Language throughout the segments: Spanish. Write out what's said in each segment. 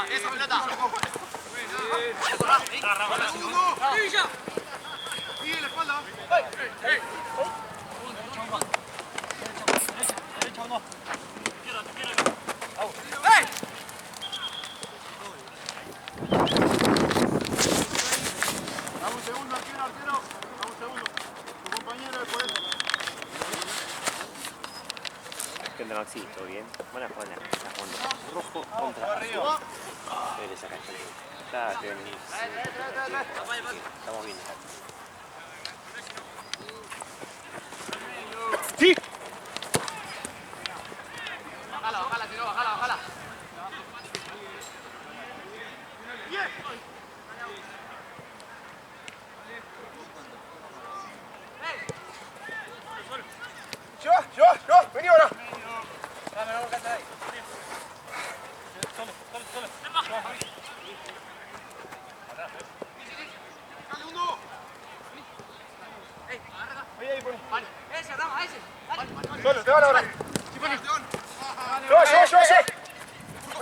Esa pelota. Sigue la espalda. Dame un segundo, arquero. Dame un segundo. Tu compañero es por eso. ¿Qué onda, Maxi? ¿Todo bien? Buena jugada. Está jugando rojo contra azul. Le sacaste el gol. Está bien. Estamos bien. ¡Sí! Bájala, si no, bájala. Yo, vení ahora. Dame, no volcate ahí. Solo. Dale, uno. Ahí, pon. Vale. Ese, Rama, ese. Dale. Solo, te van ahora. Sí, pon. Yo.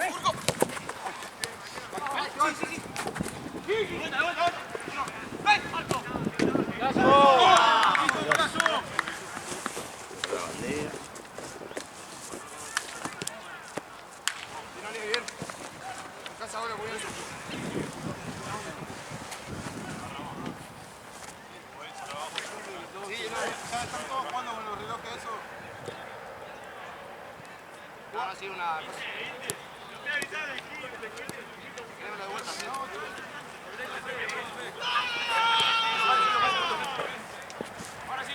Furgo. Sí. Vuelta. ¡Ven! ¡Alto! ¡Golazo! Bien. Casa ahora, voy a eso. Sí, ya están todos jugando con los relojes, eso. Ahora sí, una cosa. Queremos la de vuelta, ¿sí?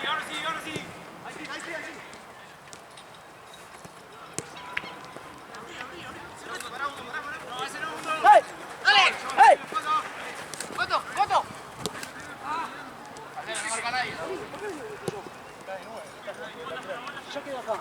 Ahora sí. Ahí sí. No, ese no. ¡Hey! ¡Dale! ¡Hey! ¡Coto! No marca nadie. Yo quedo acá.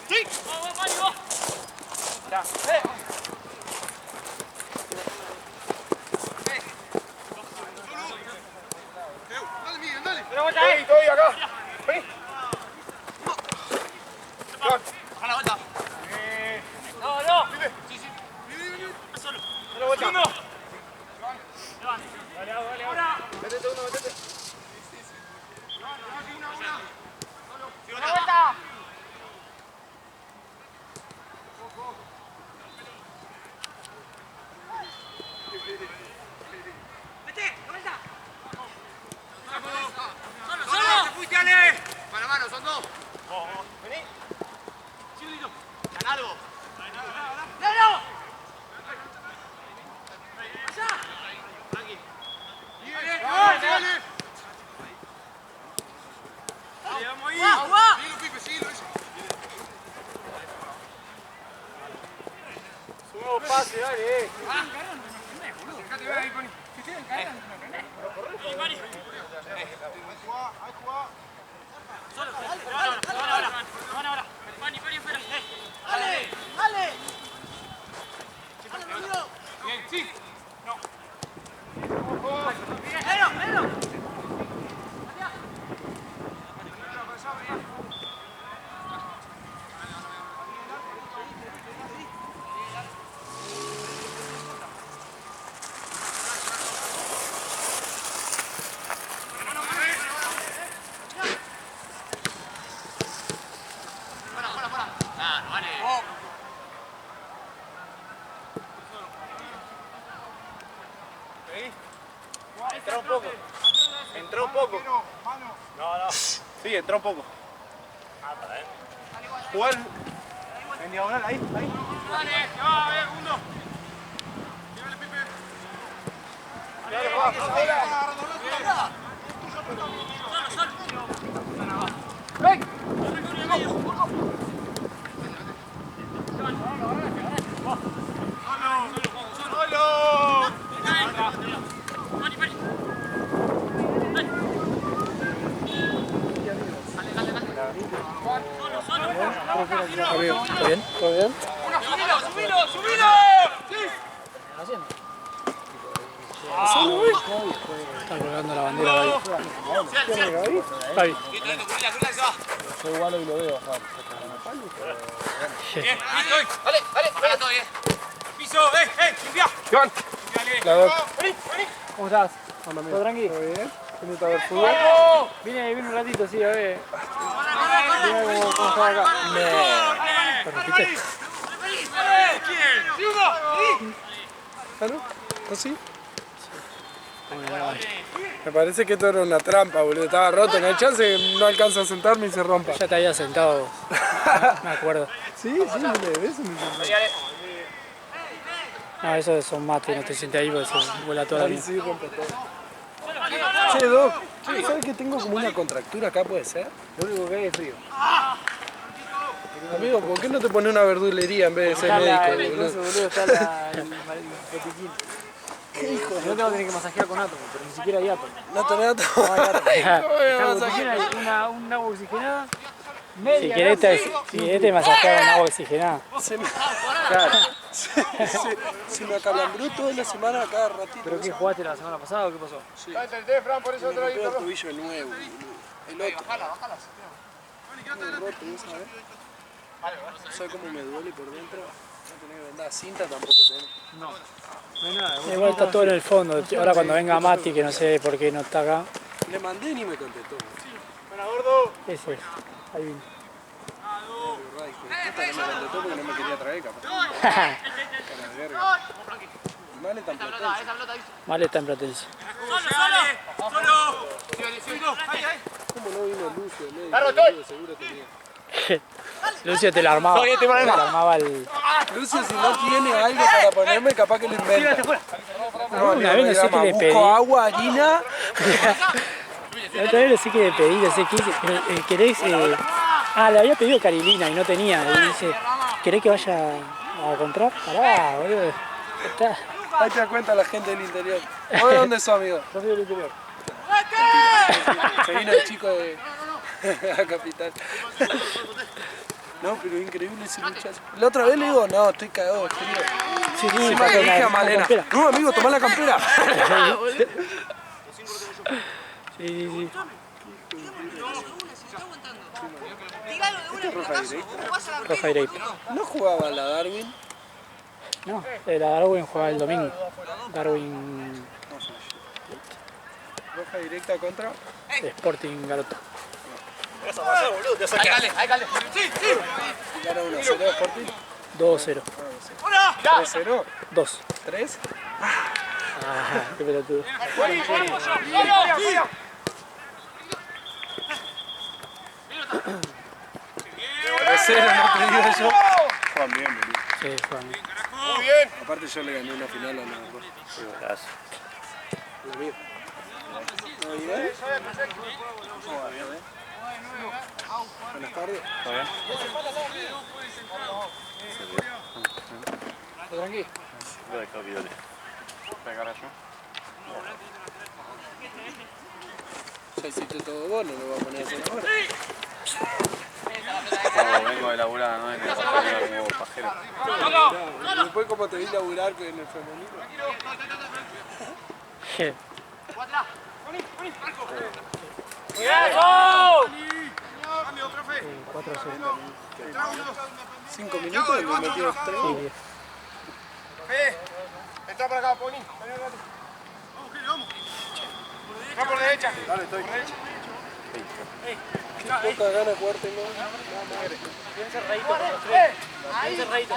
Sí. ¡Vamos! Ya. Dale. Dale, estoy acá. Vení. Baja la vuelta. No. Sí. Vení. Solo. Dale vuelta. Uno. Dale. Ahora. Métete uno. Una vuelta. ¡Vete! ¡Vuelta! ¡Solo! ¡Te fuiste, Ale! Mano, son dos. Vení. Sí, Lito. ¡Gan algo! ¡No! ¡Allá! Tranqui. ¡Dale! ¡Vamos ahí! ¡Agua! Síguelo. Sumamos pase, dale. Acércate, ahí, Pani. Si te encargan, no tenés. ¡Ahí, Pani! Ahí jugá. Solo. Ahora. Pani, afuera. ¡Dale! ¡Dale, bien, sí. No. ¡Pero! Para. Vale. Entró un poco. Entró un poco. No. Sí, entró un poco. Jugar en diagonal, ahí. Dale, que va, a ver, Mundo. Llévale, Pipe. Dale, ¡ven! Amigo, ¿está bien? ¿Todo bien? ¡Subilo! Está colgando la bandera de ahí. Ahí. Yo igual hoy lo veo bajar. Bien, dale, todo bien. Piso, limpia. Iván. La dos. Vení. ¿Cómo estás? Anda, amigo. ¿Todo tranqui? ¿Todo bien? ¿Viniste a ver fútbol? Vine un ratito, sí, a ver. Mirá cómo estaba acá. ¿Te repite? ¿Claro? ¿Así? Me parece que esto era una trampa, boludo. Estaba roto. No hay chance que no alcanza a sentarme y se rompa. Ya te había sentado, me acuerdo. Sí, mire, eso me No, esos son mates, no te sientes ahí porque se vuela toda la Ahí vida. sí rompe todo. Che, Doc, ¿sabes que tengo como una contractura acá? ¿Puede ser? Lo único que hay es frío. Amigo, ¿por qué no te pones una verdulería en vez de ser médico, boludo? Está el botiquín. ¿Qué hijo Yo tengo que tener que masajear con átomo, pero ni siquiera hay átomo. No tenés átomo. No hay átomo. Ay, ¿cómo me Está vas el a botiquín, sacar? hay una agua oxigenada. Si querés te masajear con agua oxigenada. Se me acalambró toda la semana cada ratito. ¿Pero qué jugaste la semana pasada o qué pasó? Sí. Me rompió el tobillo nuevo, boludo. El otro. Me roto, ¿no sabes? No sabes cómo me duele por dentro. No tenés que vendar cinta tampoco tenés. No hay nada. Igual está todo en el fondo. Ahora cuando venga Mati, que no sé por qué no está acá. Le mandé y ni me contestó. Buena, gordo. Ese es. Ahí vino. No me contestó porque no me quería traer, capaz. Cara de verga. Y Male tan platense. Mal está en Platense. Solo. Ahí. ¿Cómo no vino Lucio? Médico, Carro, estoy. boludo, seguro tenía. Lucio te la armaba. Te la armaba el... Lucio, si no tiene algo para ponerme, capaz que lo inventa. No, Una vez no sé qué le pedí. busco agua, harina. La otra vez no sé qué le pedí, no sé qué hice. Pero, ¿querés? Le había pedido carilina y no tenía. Y dice, ¿querés que vaya a comprar? Pará, boludo. Está. Ahí te das cuenta la gente del interior. ¿Vos de dónde sos, amigo? Yo soy del interior. Se vino el chico de la capital. No, pero increíble ese muchacho. La otra vez le digo, no, estoy cagado de frío. Sí, Encima le dije a Malena, no, amigo, tomá la campera. Sí. Roja directa. ¿No jugaba la Darwin? No, la Darwin juega el domingo. Darwin Roja directa contra. Sporting Garoto. Ahí, cale. Sí. Gana 1-0 Sporting. 2-0. 3-0. 2. 3. Qué pelotudo. 3-0, no te digo yo. Juan bien, boludo. Sí, Juan. Muy bien. Aparte yo le gané una final a la Roja. Sí, golazo. Lo vi. ¿No bien? Buenas tardes. ¿Todo bien? ¿Todo tranqui? Voy a dejar videos. ¿Pegar yo? Ya hiciste todo vos, no lo voy a poner a hacer ahora. Como vengo de laburar, ¿no? En el como pajero. Claro, después como te vi laburar en el femenino. Cambio, profe. 4-0. 5 minutos y me metió 3. Entra por acá, Pony. Vamos. Va por derecha. Dale, estoy. Por derecha. Qué poca gana de jugar tengo. Bien cerradito con los tres. Bien cerradito.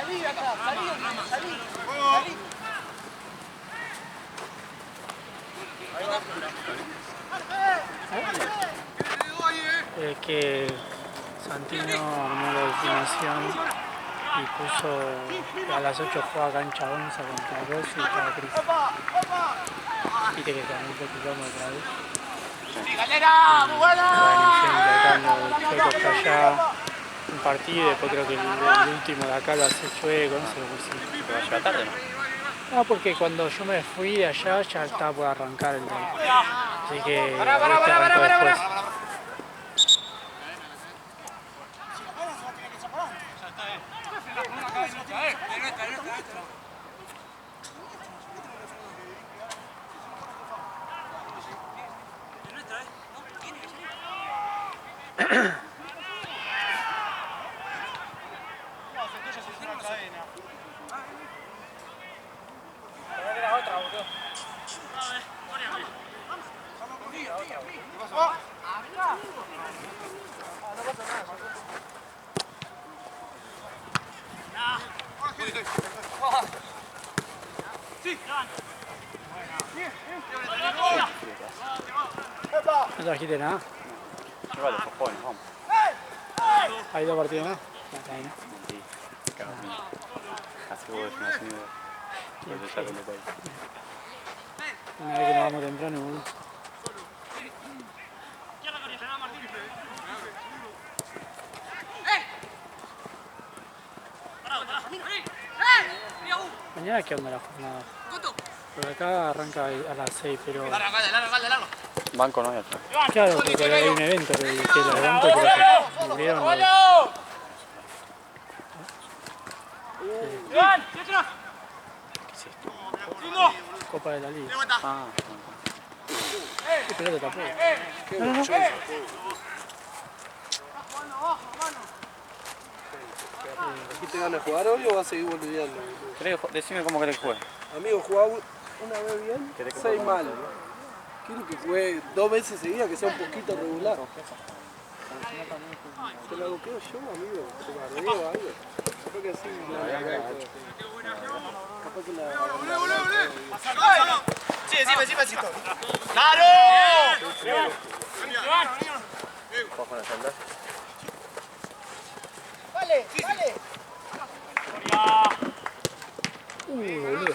Ahí va. que Santino armó la definición y puso a las 8 jugaba cancha 11 contra Rossi y estaba Cris. Viste que también fue jugando otra vez. ¡Sí, galera! ¡Muy buena! Chueco está allá un partido y después creo que el último de acá lo hace Chueco, no sé lo que sí. ¿Te va a llegar tarde, no? No, porque cuando yo me fui de allá ya estaba por arrancar el tren. Así que arrancó después. No trajiste nada. Igual, los jóvenes, vamos. Hay 2 partidos más. Está ahí, ¿no? Sí, cabrón. Así vos no has ido. Pero ya con detalle. Una vez que nos vamos temprano, boludo. Mañana qué onda la jornada. Por acá arranca a las 6, pero... Banco no hay atrás. Claro, porque hay un evento que lo levanto, pero se murieron los... ¿Qué es esto? Copa de la Liga. Ah, Qué pelota tampoco. Qué bochón. ¿Aquí te van a jugar hoy o vas a seguir boludeando? decime cómo querés que juegue. Amigo, jugaba una vez bien, 6 mal. Quiero que juegue 2 veces seguidas, que sea un poquito regular. ¿Te la bloqueo yo, amigo? ¿Te bardeo algo? Creo que sí. Capaz que la... Sí, encima, encima. ¡Claro! ¿Juegas con las celdas? ¡Vale! ¡Vale! Boludo.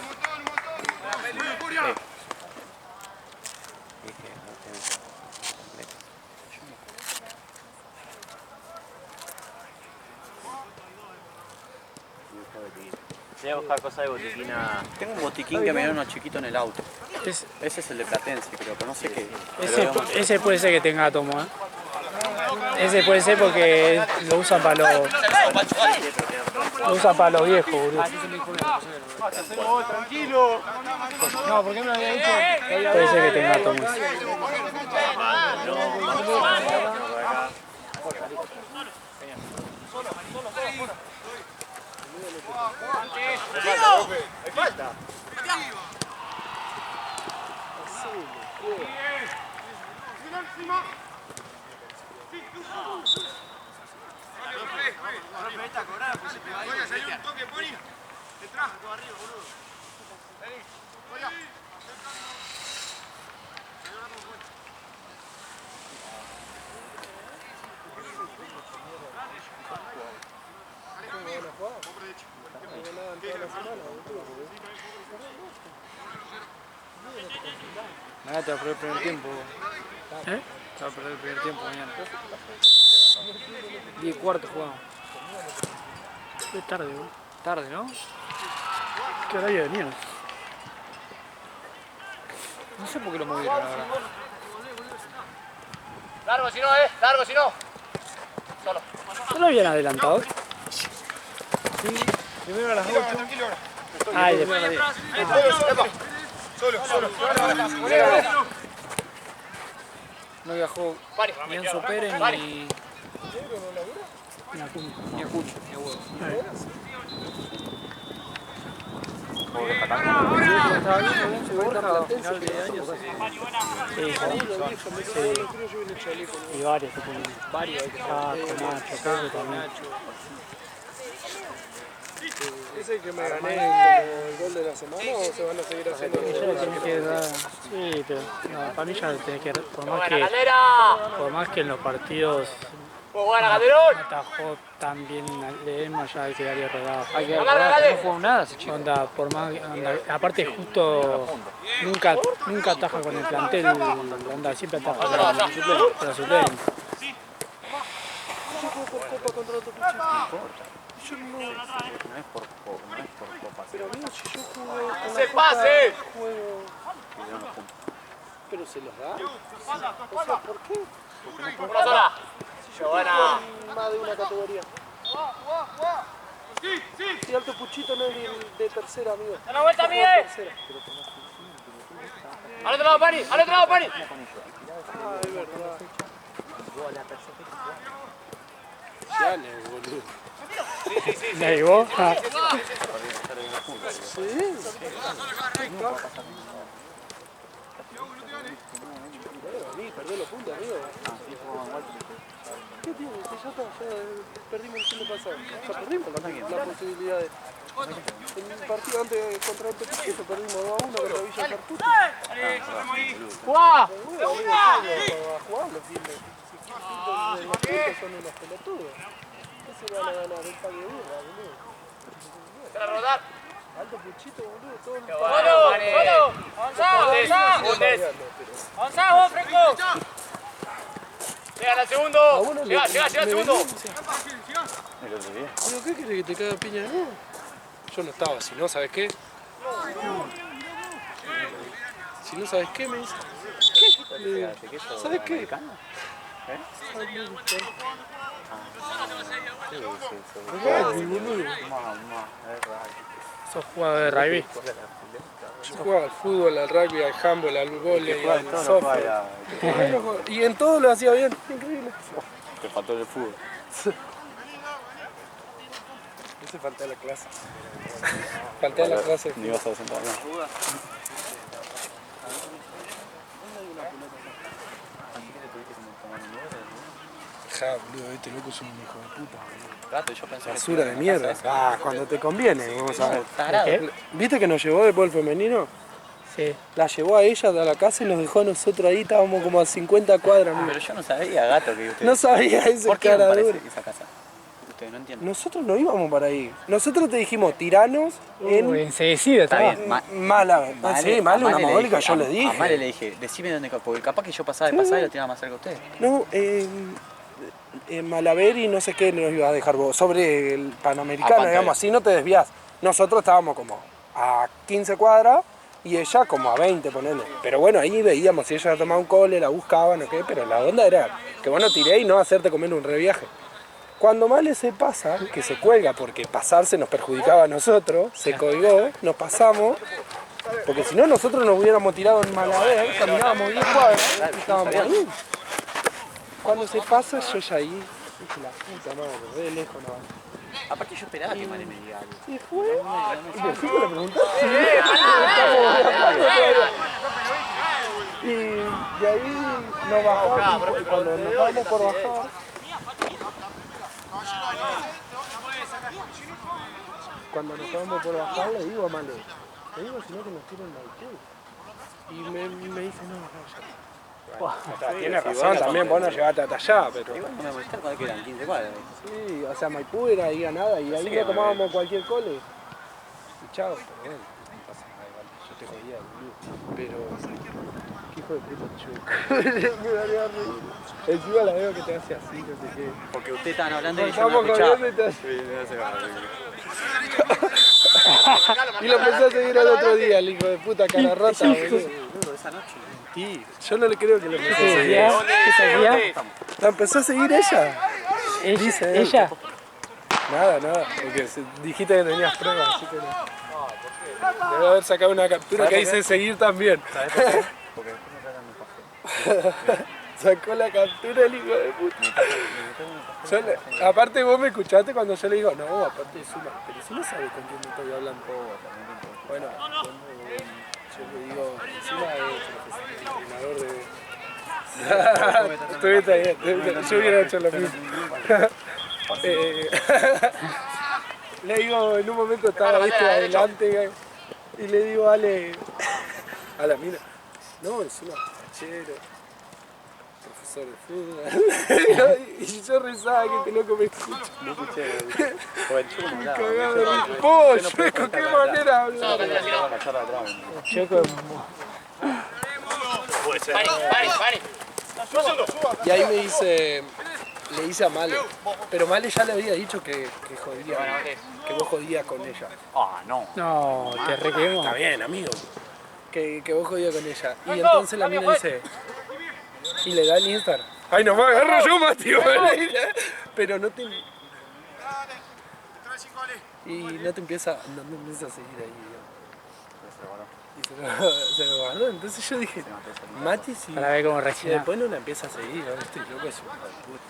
Voy a buscar cosas de botiquina. Tengo un botiquín que me dieron unos chiquitos en el auto. Ese es el de Platense, creo, pero no sé qué. Ese puede ser que tenga átomo, ¿eh? Ese puede ser porque lo usan para los... Lo usan para los viejos, boludo. Tranquilo. No, ¿por qué me lo había dicho? Puede ser que tenga átomo. ¡Falta! Hay un toque, Pony. Detrás, todo arriba, boludo. Vení. Voy. Mañana te va a perder el primer tiempo. ¿Eh? Te va a perder el primer tiempo mañana. 10:15 jugamos. Es tarde, boludo. Tarde, ¿no? ¿Qué horario de mierda? No sé por qué lo movieron, la verdad. Largo si no, largo si no. Solo. ¿No lo habían adelantado? Sí, primero a las 8. Tranquilo ahora. Ah, y después a las 10. Solo. No viajó ni Enzo Pérez ni... Ni Acuña. Ni Acuña, ni a huevo. Estaba bien, se Borja a final de año. Sí. Y varios se ponen. Varios. Ah, con Nacho, Pedro también. parece que me gané como el gol de la semana o se van a seguir haciendo Ya le tenés que dar. Sí, pero no, para mí ya le tenés que dar. Por más que en los partidos no atajó tan bien Ledesma, ya hay que darle rodado. Hay que no jugó nada ese chico. Onda, por más, aparte justo nunca ataja con el plantel, onda, siempre ataja con los suplentes. No es por copa. Pero amigo, si yo juego con ¡Se la Copa, pase! juego... ¿Pero se los da? O sea, ¿por qué? Una sola. Si yo juego en más de una categoría. Si Alto Puchito no es de tercera, amigo. ¡Da la vuelta, Miguel! ¡Al otro lado, Pani! ¡Al otro lado, Pani! Ah, es verdad. Dale, boludo. ¿La llevó? Ah. Sí. Perdés los puntos, amigo. ¿Qué tiene? Si ya está, ya perdimos el fin de pasado. Ya perdimos la posibilidad de... En el partido antes contra el Puchito perdimos 2-1 contra Villa Cartucho. ¡Jugá! A jugar los fines. Si los puntos son unos pelotudos. ¿Qué se van a ganar? Un par de birra, boludo. ¡Se la rodar! Alto Puchito, boludo. Todo el ¡Solo! ¡Avanzá! ¡Avanzá, vos, Franco! Llega al segundo. Llega al segundo. El otro día. ¿Pero qué querés que te caiga piña de nuevo? Yo no estaba, si no, ¿sabes qué? Si no sabes qué, me dice. ¿Qué? Le digo, ¿sabes qué? Sos jugador de rugby. Yo jugaba al fútbol, al rugby, al handball, al vóley, al softball. Y en todo lo hacía bien. Increíble. Te faltó el fútbol. Ese falté a la clase. Falté a la clase. Ni vas a sentar bien. Ja, boludo, este loco es un hijo de puta. Gato, yo pensé Basura de mierda. Ah, cuando te conviene, vamos a ver. ¿Qué? ¿Viste que nos llevó después el femenino? Sí. La llevó a ella a la casa y nos dejó a nosotros ahí, estábamos como a 50 cuadras. Pero Amigo. yo no sabía, gato, que ustedes... No sabía ese ¿Por qué me cara parece dura. esa casa? Ustedes no entienden. Nosotros no íbamos para ahí. Nosotros te dijimos, tiranos en Enseguecido Está estaba. bien, Mala. Sí, Male, una mogólica, yo le A dije. Male le dije, decime dónde, porque capaz que yo pasaba de pasada y lo tiraba más cerca a ustedes. No, en Malaber y no sé qué nos iba a dejar vos. Sobre el Panamericano, Pantalla. digamos, así no te desvías. Nosotros estábamos como a 15 cuadras y ella como a 20, ponele. Pero bueno, ahí veíamos si ella tomaba un cole, la buscaban o qué, pero la onda era que vos no tiré y no hacerte comer un reviaje. Cuando Male se pasa, que se cuelga porque pasarse nos perjudicaba a nosotros, se colgó, nos pasamos, porque si no nosotros nos hubiéramos tirado en Malaber, caminábamos 10 cuadras y estábamos ahí. Cuando se pasa, yo ya ahí dije, la puta madre, re lejos no. Aparte yo esperaba que Male me diga algo. Y fue, y me fui con la pregunta. Y de ahí nos bajamos, y cuando nos vamos por bajar, le digo a Male, le digo si no que nos tiren Maipú. Y me dice, no, tiene razón, también vos no llegaste hasta allá, pero... Igual no me molestaron cuando quedan 15 cuadras. Sí, o sea, Maipú era ahí a nada, y ahí Sí, no tomábamos cualquier cole. Y chao, pero bueno, no pasa nada igual, yo te jodía, boludo. Pero... ¿Qué hijo de puta chuco? Me daría reír. Encima la veo que te hace así, no sé qué. Porque ustedes estaban hablando y yo Estamos no escuchaba. corriendo y te hace... Y lo empecé a seguir al otro día, el hijo de puta cara rata, boludo. Esa noche. Sí, yo no le creo que lo empecé a ¿Qué seguir. hacía? ¿Qué se hacía? ¿La empezó a seguir ella? Dice él. ¿Ella? Nada, porque dijiste que tenías pruebas, así que no. Debe haber sacado una captura que dice seguir también. ¿Sabes por qué? Porque después me tratan de paseo. Sacó la captura el hijo de puta. Aparte vos me escuchaste cuando yo le digo, no, aparte de Suma, pero si no sabes con quién me estoy hablando. Bueno, yo le digo, Suma es el entrenador de... Estuviste bien, yo hubiera hecho lo mismo. le digo, en un momento estaba adelante y le digo a Ale, a la mina, no, es un fachero, profesor de fútbol. Y yo rezaba que este loco me escucha. No escuché. Joder, yo como hablaba. Cagado de risa. Vos, Checo, qué manera hablar. El Checo es Puede ser. Y ahí le dice a Male, pero Male ya le había dicho que jodía, que vos jodías con ella. Ah, no. No, te requemo. Está bien, amigo. Que vos jodías con ella. Y entonces la mina dice, y le da el Instagram. Ay, no me agarro yo más, tío. Pero no te... Y no te empieza a seguir ahí, digamos. Y se lo ganó. Entonces yo dije, Mati, si, Para ver cómo si reacciona. después no la empieza a seguir, ¿no? Este loco es un hijo de puta.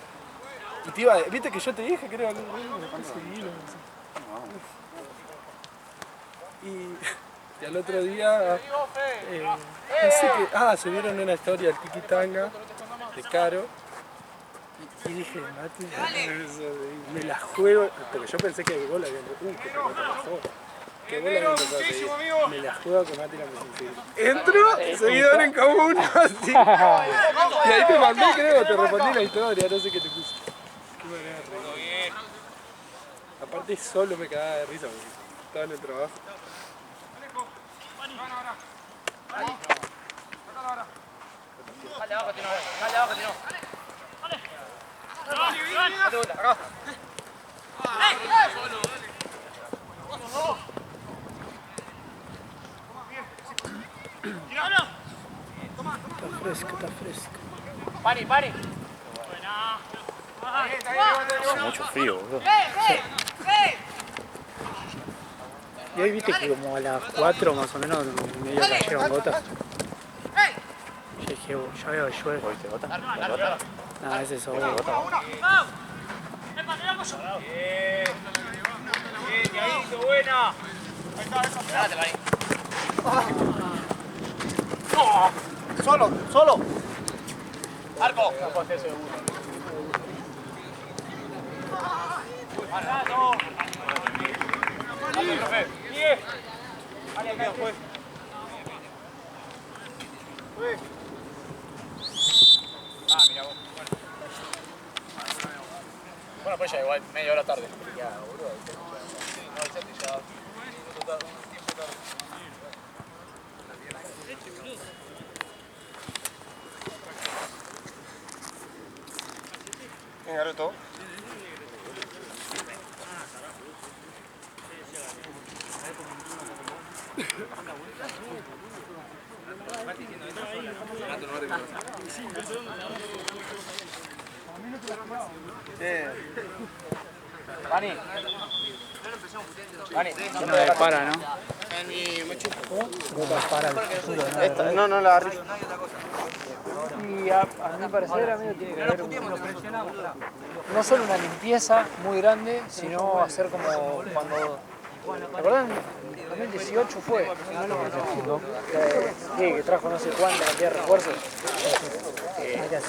Y te iba, viste que yo te dije, creo, que seguirlo. Y al otro día, no sé qué, subieron una historia al Tiquitanga de Caro. Y dije, Mati, me la juego, pero yo pensé que vos la habías que pelota pasó. Que vos la habías empezado a seguir. Me la juego que Mati la empezó a seguir. Entro, seguidor en común, así. Y ahí te mandé, creo, te respondí la historia, no sé qué te puse. Qué manera de reír. Aparte solo me cagaba de risa porque estaba en el trabajo. Dale abajo, Tino. Dale abajo, Tino. Date vuelta, acá. Está fresco, está fresco. Pari. Hace mucho frío, boludo. Y hoy viste que como a las 4 más o menos medio cayeron gotas. Yo dije, ya veo que llueve. ¿Viste gota? ¿La gota? Nada, ese es obvio. Bien, Tiaguito, buena. Date, Pari. Solo. Arco. Marcado. Dale, profe. Bien. Dale, acá, pues. Mira vos. Bueno, pues ya igual, media hora tarde. Ya, boludo. No, el set ya. Venga, todo. Vani. No le para, ¿no? Gotas para el futuro, ¿no? No la arriba. Y a mi parecer, amigo, tiene que haber no solo una limpieza muy grande, sino hacer como cuando... ¿Te acordás? En 2018 fue. Que trajo no sé cuánta cantidad de refuerzos.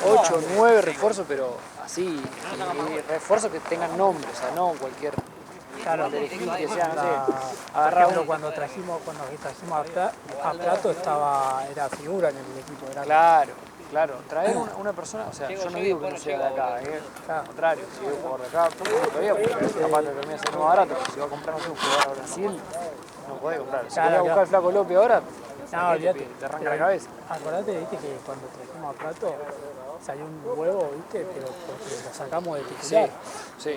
8 o 9 refuerzos, pero así. Y refuerzos que tengan nombre, o sea, no cualquier... Claro, que sea, no sé, agarrar uno. Cuando trajimos a Prato era figura en el equipo. Claro, traer una persona, o sea, yo no digo que no sea de acá, al contrario, si voy a jugar de acá, todavía porque capaz que termina siendo más barato, pero si va a comprar un jugador a Brasil, no podés comprar. Si voy a buscar el Flaco López ahora, te arranca la cabeza. Acordate, viste, que cuando trajimos a Prato salió un huevo, viste, pero porque lo sacamos de titular. Sí.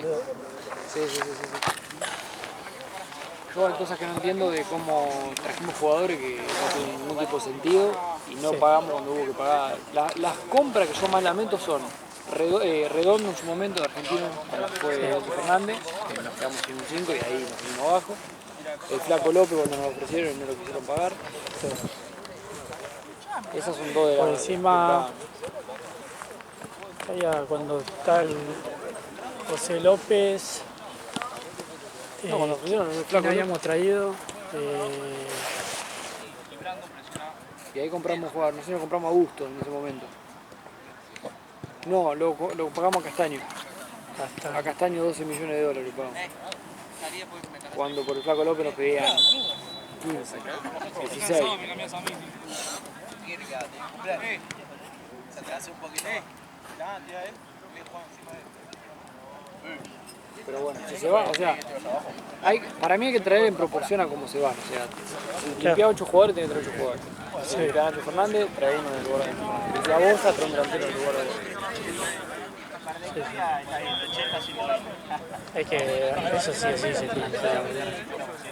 Yo hay cosas que no entiendo de cómo trajimos jugadores que no tienen ningún tipo de sentido y no pagamos cuando hubo que pagar. Las compras que yo más lamento son Redondo en su momento de Argentino, cuando fue Fernández, que nos quedamos sin un 5 y ahí nos vinimos abajo. El Flaco López cuando nos lo ofrecieron y no lo quisieron pagar. Esas son dos de las... Por encima, cuando está el José López... No, cuando pusieron el Flaco habíamos traído. Y ahí compramos jugador, nosotros compramos a Gusto en ese momento. No, lo pagamos a Castaño. A Castaño $12 millones le pagamos. Jugando por el Flaco López nos pedían 15, 16. Pero bueno, si se va, o sea, para mí hay que traer en proporción a cómo se van. O sea, si limpia 8 jugadores, tiene que traer 8 jugadores. Si limpia Nacho Fernández, trae uno en el lugar de Fernández. Si limpia Bosa, trae un delantero en el lugar de Bosa. Es que eso sí, se tiene que hacer.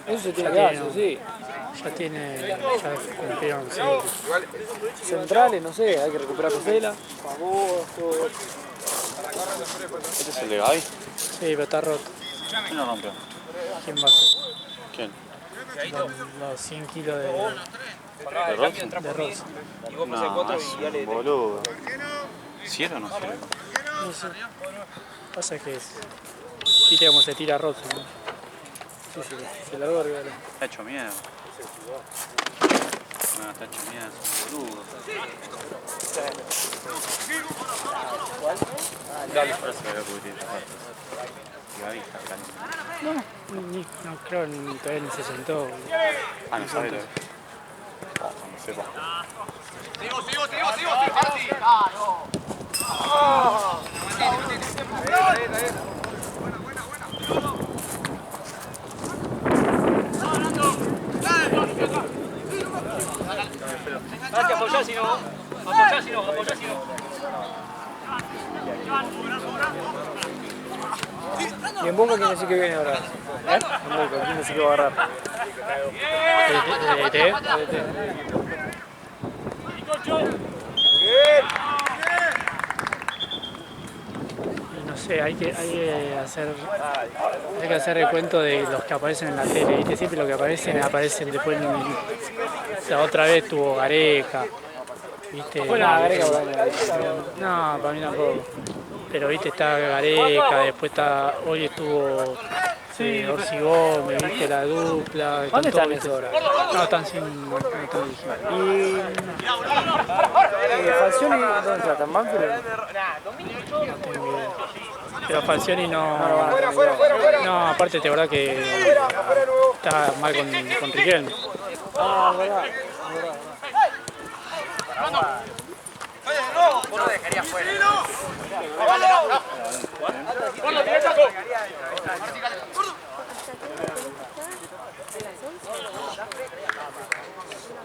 Eso se tiene que hacer, sí. Ya cumplieron, sí. Centrales, no sé, hay que recuperar a Pesela. Pagó, todo. ¿Este es el de Gaby? Sí, pero está roto. ¿Quién lo rompió? ¿Quién va a ser? ¿Quién? Los 100 kilos de ¿De Ross? No, es un boludo. ¿7 o no sirve? No sé. Pasa que viste cómo se tira Ross, ¿no? Sí, se largó arriba. Está hecho miedo. No, está hecho miedo, es un boludo. Dale. Ahora se ve que tiene zapatos. Y Gaby está caliente. No creo ni todavía ni se sentó. Ah, no sabe. No sepa. Sigo, Marti. Apoyá si no. ¿Y en Boca quién decís que viene ahora? En Boca, ¿quién decís que va a agarrar? No sé, hay que hacer recuento de los que aparecen en la tele, ¿viste? Siempre los que aparecen después. La otra vez tuvo Gareca, ¿viste? Bueno, Gareca, no, para mí tampoco. Pero viste, está Gareca, después hoy estuvo Orsi Gómez, viste la dupla. ¿Dónde están esos ahora? No, están sin. No están ¿Y Falcioni dónde está? ¿Está en Banfield? Pero Falcioni no. No, aparte te verdad que está mal con Riquelme. Ah, verdad. Vos lo dejarías fuera.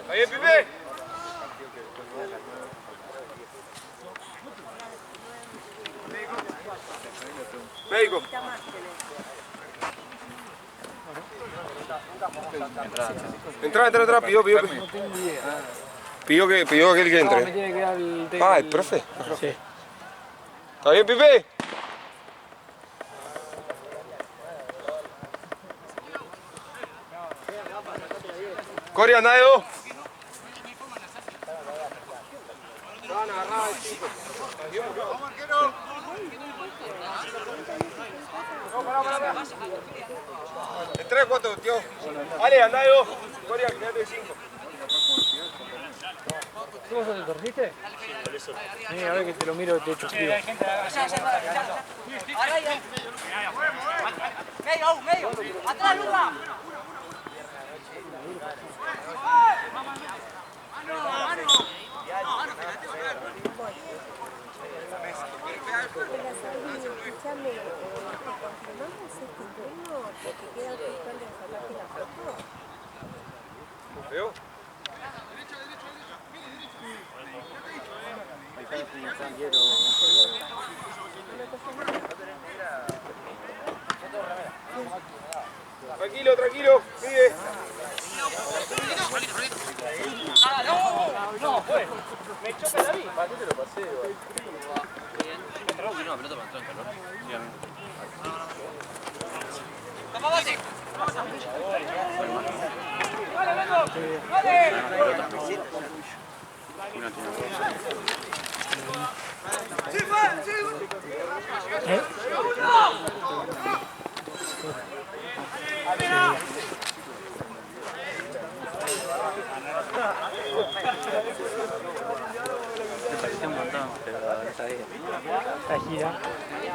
Ahí, Pipe. Médico. Entra, pidió. Pidió aquel que entre. Me tiene que dar el ¿el profe? Sí. ¿Está bien, Pipe? Cori, anda de dos. De 3, 4, tío. Ale, anda de dos. Cori, quédate de 5. ¿Tú vos te corregiste? Sí, a ver que te lo miro, te echo frío. Medio. Atrás, Luca. ¿Veo? Tranquilo, sigue. No, fue. Me choca la vida. ¿Para qué te lo pasé? Una pelota para entrar en calor. Me pareció un montón, pero esta sabía. La gira.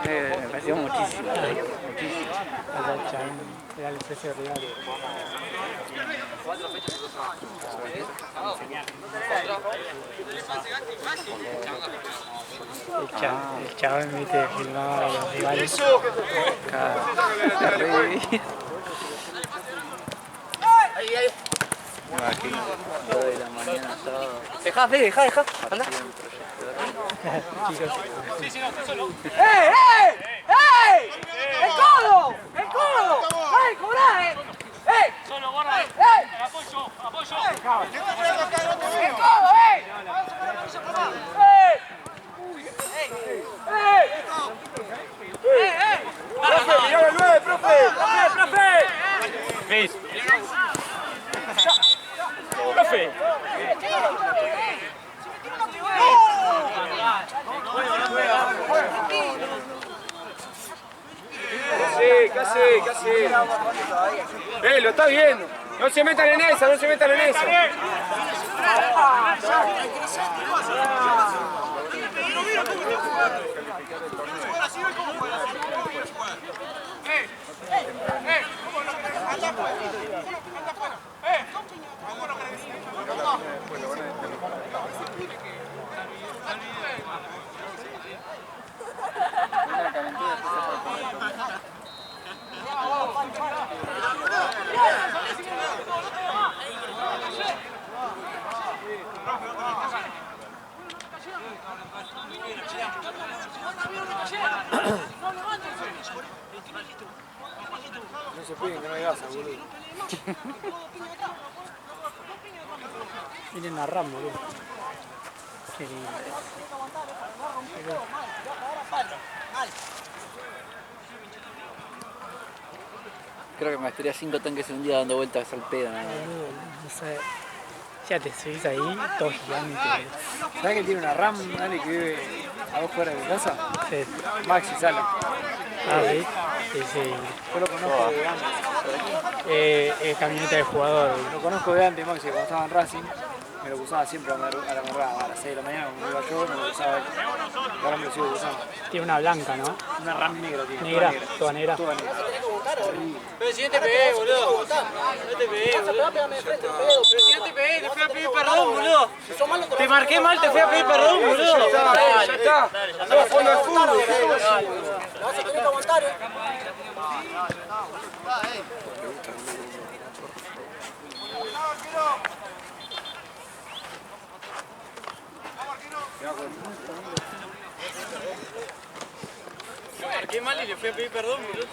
Me pareció muchísimo. Muchísimo. Acá el chabón le da el precio real. El chabón, viste, filmaba a los rivales. Me imagino, 2 de la mañana todo. Dejá, dejá. Anda. Chicos, ¡Ey! ¡El codo! ¡Ay, cobrá, ¡Ey! Solo, borra. ¡Ey! Apoyo. ¡El codo, ¡Profe, mirá el 9, profe! Luis. ¡Profe! Casi. Lo está viendo. No se metan en esa. No se puede, que no hay gasa, boludo. miren a Ram, boludo. Qué lindo. Creo que me gastaría 5 tanques en un día dando vueltas al pedo, nada más. Boludo, no sé. Ya te subís ahí, todo gigante. ¿Sabes que tiene una RAM, dale, que vive a 2 cuadras de mi casa? Sí. Maxi Sala. Ah, sí. Sí. Yo lo conozco de antes. Camioneta de jugador, boludo. Lo conozco de antes, Maxi, cuando estaba en Racing. Me lo usaba siempre a la madrugada, a las 6 de la mañana, cuando iba yo, me lo usaba él. Y ahora me lo sigo usando. Tiene una blanca, ¿no? Una RAM negra tiene. Negra, toda negra. Toda negra. Pero si no te pegué, boludo. No te pegué, boludo. Pero si no te pegué, te fui a pedir perdón, boludo. Te marqué mal, te fui a pedir perdón, boludo. Ya está. No, fondo al fútbol. Lo vas a tener que aguantar, Te marqué mal y le fui a pedir perdón, boludo.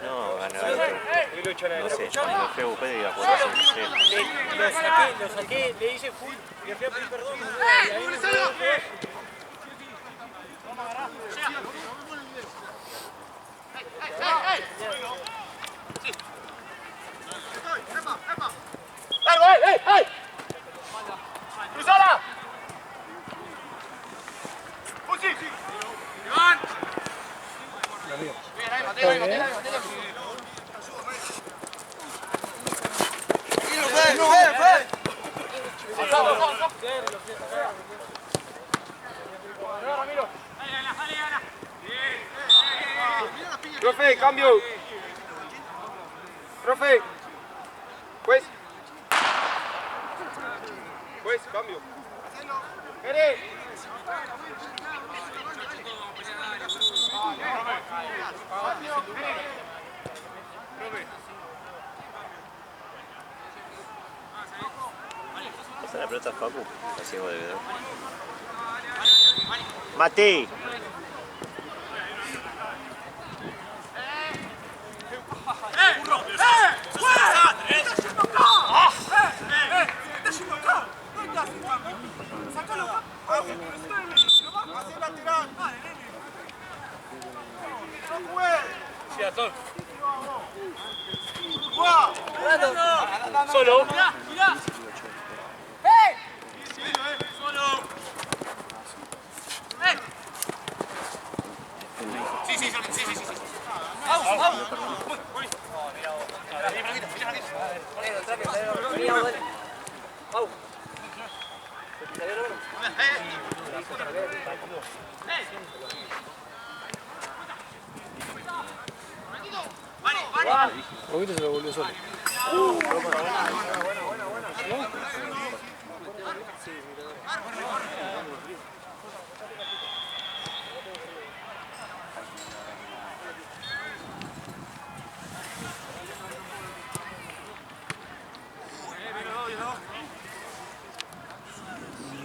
No, ganó el otro. No sé, cuando fue a UP iba por eso. Lo saqué, le hice full y le fui a pedir perdón, boludo. Y ahí me ¡Ey! ¡Cruzala! ¡Pusi! ¡Iván! Profe, cambio. Profe. Pues, cambio. ¡Ere! Pasa la pelota a Facu. Así de dedo. Mati. Solo. Sí. Un poquito se lo volvió solo.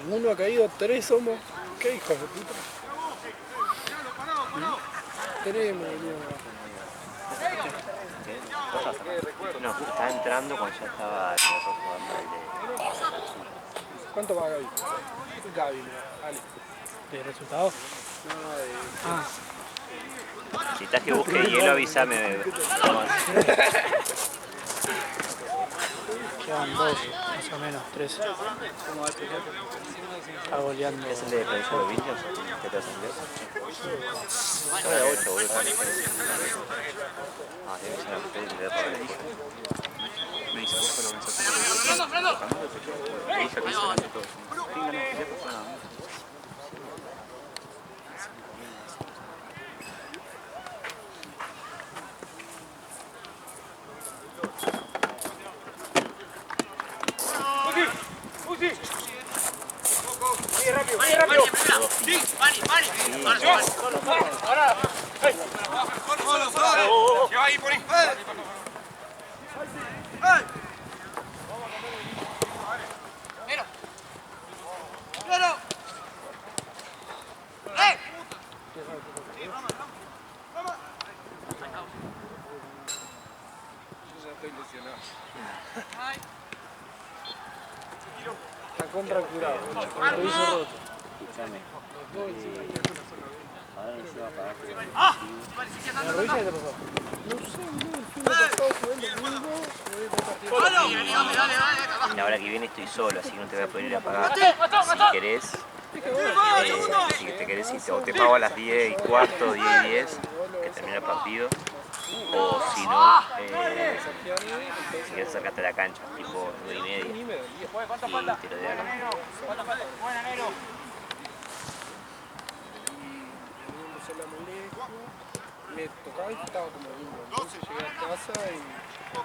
Ninguno ha caído, 3 somos. ¿Qué hijos de puta? Tenemos, No, estaba entrando cuando ya estaba jugando el de... ¿Cuánto va Gaby? Gaby, mira, Ale. ¿De resultados? No, de... Ah, Si estás que busque hielo, avísame. quedan 2, más o menos, 3. Está goleando. ¿Es el de Defensor de Villas? ¿Qué te hacen ver? Era 8, boludo. Ah, debe ser el de para el me dice, ¡Freno! me dice que se van de todos. Sí, Pani. Ahora. Lleva ahí, por ahí. Mira. Yo ya estoy lesionado. Está contracturado, el tobillo roto. Escúchame. Ahora no se va a pagar. ¿La rodilla qué te pasó? No sé, el fin de pasado jugando Dale. La hora que viene estoy solo, así que no te voy a poder ir a pagar. Si querés, si te pago a las 10:15, 10:10, que termina el partido. O si no, si quieres acercarte a la cancha, tipo 9:30, y te lo de acá. Me tocaba y estaba como lindo. Entonces llegué a casa y... No,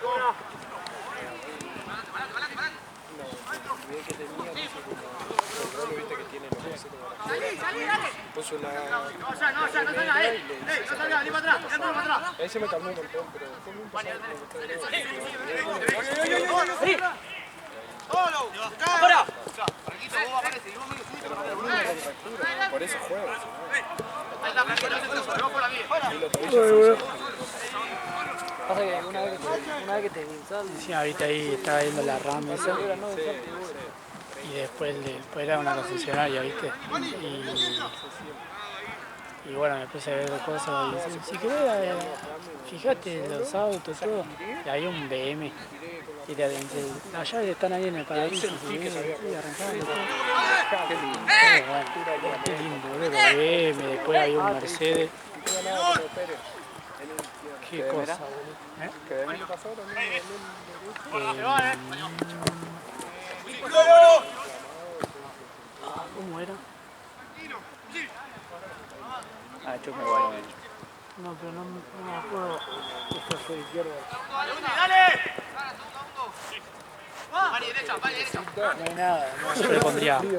olvidé que tenía, no sé cómo... El rolo, viste que tiene los cositos para afuera. Puso una... No salga, vení para atrás. Ahí se me calmó un montón, pero después me empezó a... Por eso juego. Pasa que una vez que te sale. Sí, ahorita ahí estaba viendo la RAM esa. Y después era una concesionaria, ¿viste? Y bueno, me puse a ver cosas y si querés, fíjate los autos, todo. Y hay un BM. Y las llaves están ahí en el paraíso. Y arrancando todo. Qué lindo, boludo. BM, después hay un Mercedes. Qué cosa, boludo. ¿Cómo era? Ah, chupa igual. No, pero no me acuerdo. Esto fue izquierda. ¡Dale! Pani derecha. No hay nada. Yo le pondría, yo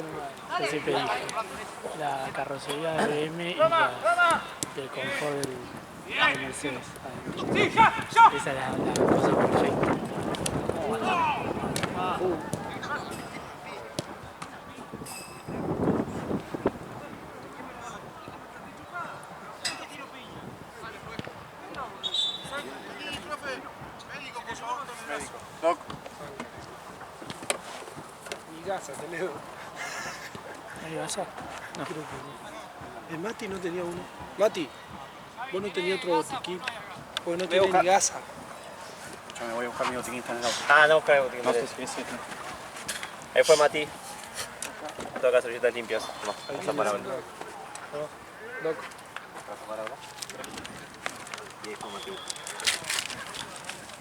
siempre dije, la carrocería de BM y el confort del Mercedes. Esa es la cosa perfecta. Doc. Mi gasa, tenés. ¿Ahí vas a? No. Creo que El Mati no tenía uno. Mati, vos no tenías otro botiquín. Porque no tenés ni gasa. Yo me voy a buscar mi botiquín, está en el auto. Ah, no, buscar el botiquín. No, sí. Ahí fue Mati. Tengo que servilletas limpias. No, vas a parar ahora. Doc. ¿Vas a parar ahora? Y ahí fue Mati.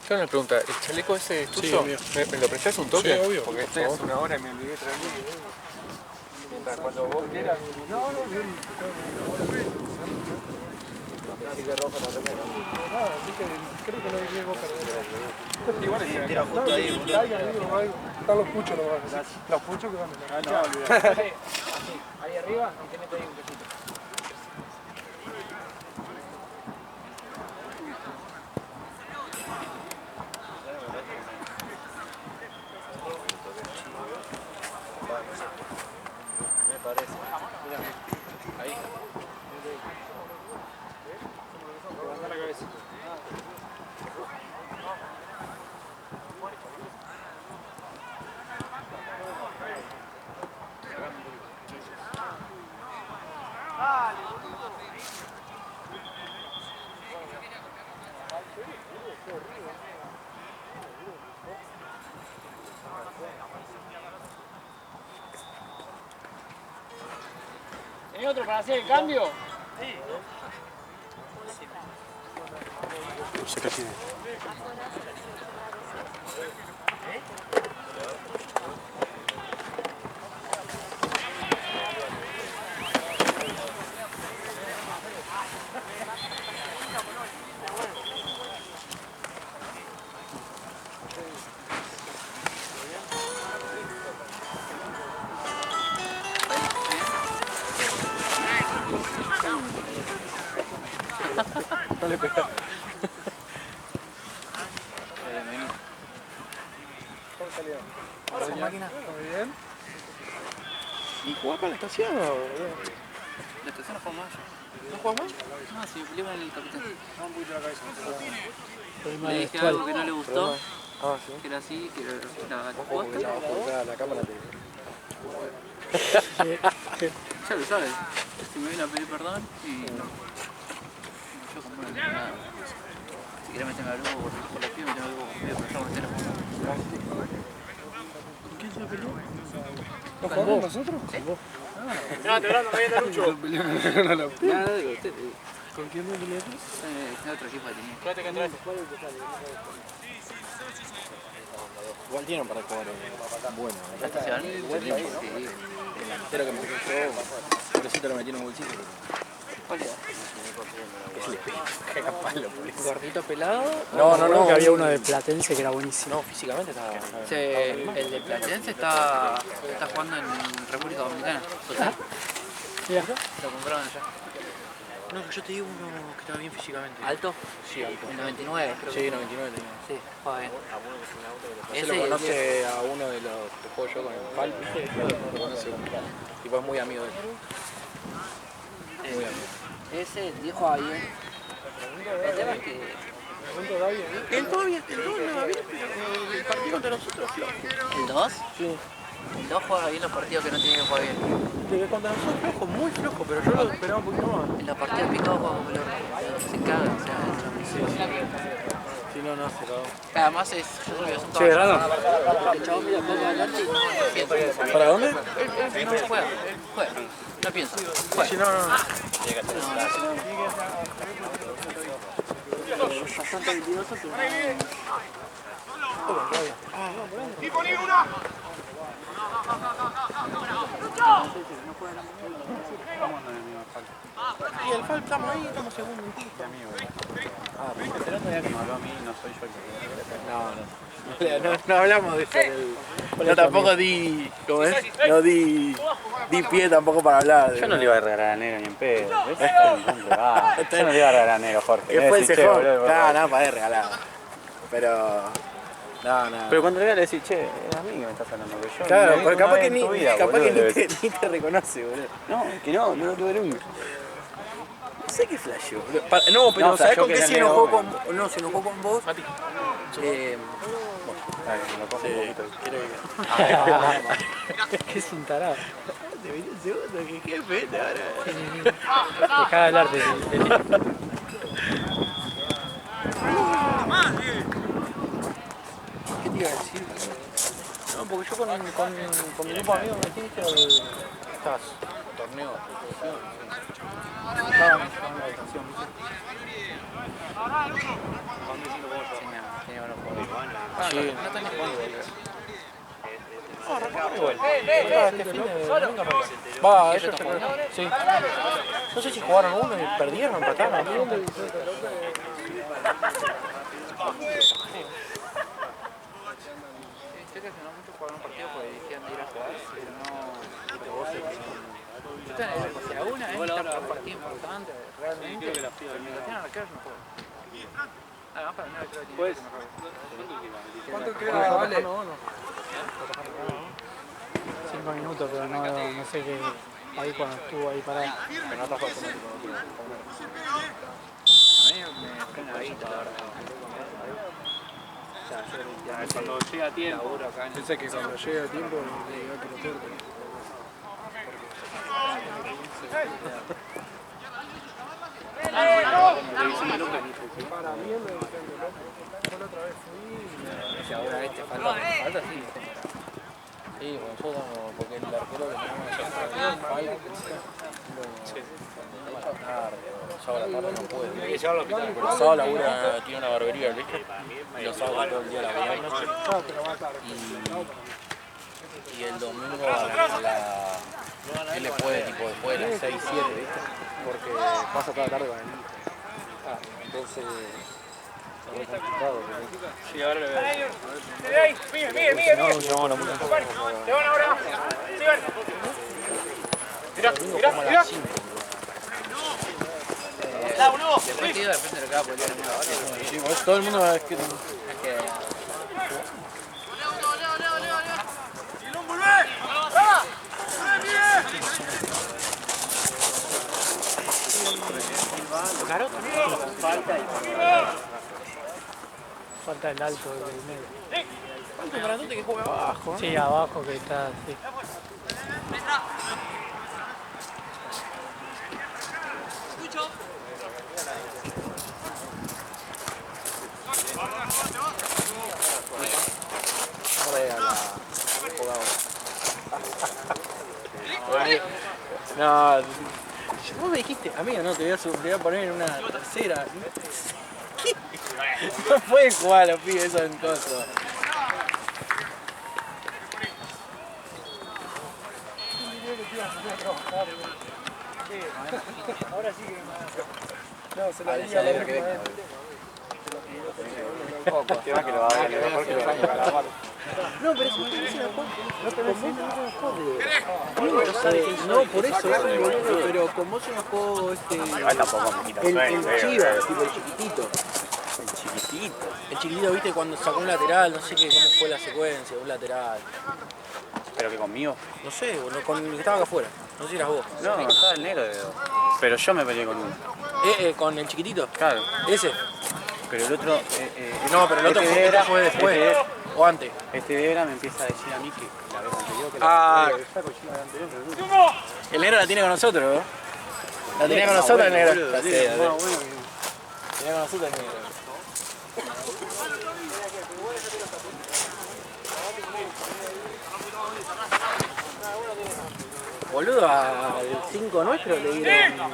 Yo una pregunta, ¿el chaleco ese es tuyo? mío. ¿Me lo prestás un toque? Sí, obvio, Porque por estoy hace favor. una hora y me olvidé de traerlo. Cuando vos quieras. Creo que no hay riesgo perder. Igual es tira justo ahí, están los puchos nomás. Los puchos que van a la cancha. Ahí arriba y te meto ahí un poquito. Me parece. Ahí. Levanta la cabeza. ¿Tenés otro para hacer el cambio? Se que tiene. No le pega. ¿Cómo salió? Esa máquina. ¿Muy bien? ¿Y jugás para la estación o...? La estación no juega más. ¿No juega más? No, si peleó con el capitán. Un poquito la cabeza. Problema Le de dije algo que vestuario. no le gustó, Ah, sí. que era así, que era la Ojo, porque posta. la cámara te... Ya lo sabes. Si me viene a pedir perdón y no. Yo como no le digo nada. Si querés meterme algo por la piba, me tengo algo por piba, pero yo me entero. ¿Quién se peleó? ¿No jugamos nosotros? No, te hablando, me viene Lucho. Nada, digo, usted. ¿Con quién me peleaste? Tiene otro equipo que tenía. Quédate que entraste. Igual tienen para jugar bueno. ¿La estación? Sí. El delantero que me yo, por eso te lo metí en un bolsillo. ¿Cuál era? Caga palo por eso. ¿Gordito pelado? Creo que había uno de Platense que era buenísimo. No, físicamente estaba... El de Platense está jugando en República Dominicana. Total. Mira, Lo compraron allá. No, yo te digo uno que estaba bien físicamente. ¿Alto? Sí, alto. El 99, creo que. Sí, 99 tenía. Sí, juega bien. Se lo conoce a uno de los que juego yo con el Pal, lo conoce uno. Tipo, es muy amigo de él. Muy amigo. Ese, el viejo juega bien. El tema es que El 2 no va bien, pero el partido contra nosotros flojo. ¿el 2? Sí. El 2 juega bien los partidos que no tiene que jugar bien. Contra nosotros flojo, muy flojo, pero yo lo esperaba un poquito más. En los partidos picados juega como el orto. Se caga, o sea, Si no, no, se cagó. además es, yo creo que es un che, Grano. El chabón mira poco adelante y no piensa. ¿Para dónde? No, juega, juega. No piensa, juega. Si no, no. Bastante habilidoso, pero ¡Tipo ni una! Y el Fal estamos ahí, estamos segundo en pista. El otro día que me habló a mí, no soy yo el que... No hablamos de eso. Yo tampoco di, ¿cómo es? No di pie tampoco para hablar. Yo no le iba a regalar a Nero ni en pedo. Yo no le iba a regalar a Nero, Jorge. Que fue el Che, cejón. boludo, por favor. No, para regalar. Pero... No. Pero cuando le iba a decir, che, es a mí que me estás hablando, que yo... Claro, no porque capaz que ni, boludo, ni te reconoce, boludo. No, que no lo tuve nunca. No sé qué flasheó. No, pero No, ¿sabés flasheó con que qué era se Nero enojó Gómez. con No, se enojó con vos. Dale, me lo cojo un poquito. Que es un tarado. Te venía un segundo, que jefe, ahora. Dejá de hablar de ¿Qué te iba a decir? No, porque yo con mi grupo de amigos me metí al torneo. tenía buenos Sí, no están ni jugando, boludo. Va, ellos sí. No sé si jugaron uno y perdieron, empataron. Sé que hace no mucho jugaron un partido porque dijeron de ir a jugar, pero no... Si alguna vez está para un partido importante, realmente, pero mientras tienen arqueros no juegan. Además para mí el arquero tiene que ser mejor. ¿Cuánto crees que vale? 5 minutos, pero no sé qué. Ahí cuando estuvo ahí parado. A mí me frena la guita, la verdad. Cuando llega a tiempo, Pensé que cuando llegue a tiempo, que lo corten. Para mí me depende, ¿no? Yo la otra vez fui si ahora este falta sí. Sí, nosotros porque el arquero que tenemos nosotros, sábado a la tarde no puede. Los sábados labura, tiene una barbería, ¿viste? Y los sábados todo el día a la medianoche. Y el domingo él le puede, tipo, después de las 6, 7, ¿viste? Porque pasa toda la tarde con el hijo. Entonces... Sí, ahora le veo. No, llamamos a la multa. Mirá. Después te digo, depende de lo que haga por el día de la Sí, pues todo el mundo es que... Falta el alto del medio. Falta un grandote que juega abajo, ¿eh? Sí, abajo que está, sí. No, vos me dijiste, amigo, no, te voy a poner en una tercera. ¿Qué? No pueden jugar los pibes eso en cosas. Ahora sí que no, se la di a la última vez. No, pero eso no te dice la foto. No te dice no, por eso, pero con vos se enojó el Chivas, tipo el chiquitito. El chiquitito, viste, cuando sacó un lateral, no sé qué, cómo fue la secuencia, un lateral. ¿Pero que conmigo? No sé, con el que estaba acá afuera. No sé si eras vos. No, estaba el negro. Pero yo me peleé con uno. ¿Con el chiquitito? Claro. ¿Ese? Pero el otro... no, pero el otro fue después. ¿O antes? Este de Vera me empieza a decir a mí que la vez anterior que el negro la tiene con nosotros, ¿no? La tenía con nosotros el negro. La tenía con nosotros el negro. Boludo, al 5 nuestro le dieron...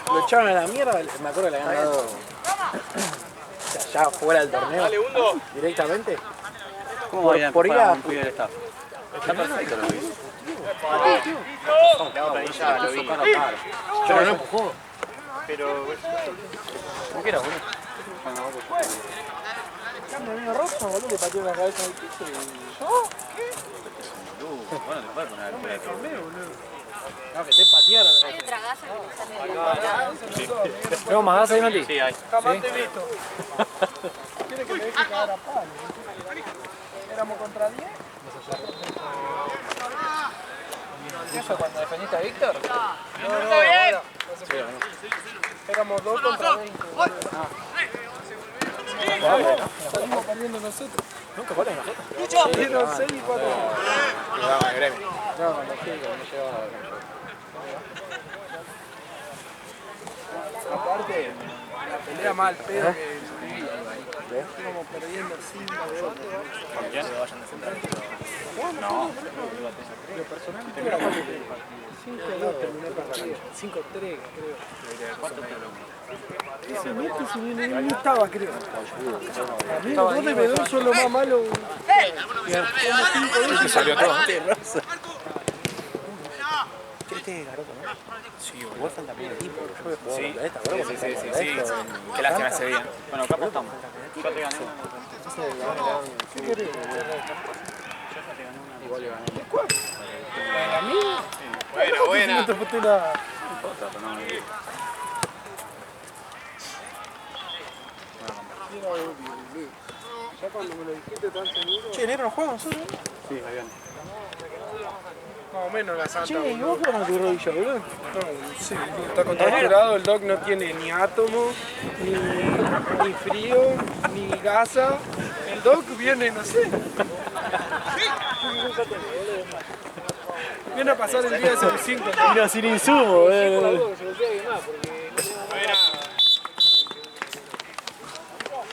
Lo echaron a la mierda, me acuerdo que le habían dado... O sea, ya fuera del torneo. Directamente. ¿Cómo vayan por ir a... el staff? Está perfecto lo que hizo. Pero no empujó. ¿Cómo que era, boludo? Cambia vino rojo, boludo, le pateó la cabeza al piso y... Bueno, te puedes poner al pie. No, que te patearon. Hay otra gasa que le sale. ¿Tengo más gas ahí, Mati? Sí, hay. Jamás te he visto. Quiere que le deje cagar a palo. Éramos contra 10. ¿Eso cuando defendiste a Víctor? No, ahora. Éramos 2 contra 20. Salimos perdiendo nosotros. Nunca jugaron nosotros. Dieron 6 y 4. Llegaba al gremio. No, con los chicos, no llegaba a Aparte, la pelea mal pedo que íbamos perdiendo 5 de 8. que vayan de central. Pero personalmente era mal pedo. 5-2 terminó el partido. 5-3 creo. ese Mirko ni estaba, creo. A mí los dos de Bedón son los más malos. Y salió todo. Este es Garoto, ¿no? Sí, igual falta bien equipo. Yo voy a jugar contra esta, bro. Sí. Qué lástima ese día. Bueno, acá estamos. Yo te gané. ¿Qué querés? Igual le gané. ¿A mí? Buena. No te aposté nada. Ya cuando me lo dijiste tan seguro. Che, negro, ¿no juega nosotros? Sí, Fabián. Más o menos la santa. Che, ¿y vos qué con tu rodilla, boludo? No, sí, está contracturado, el doc no tiene ni átomo, ni frío, ni gasa. El doc viene, no sé. Viene a pasar el día de 5. Mira, sin insumo,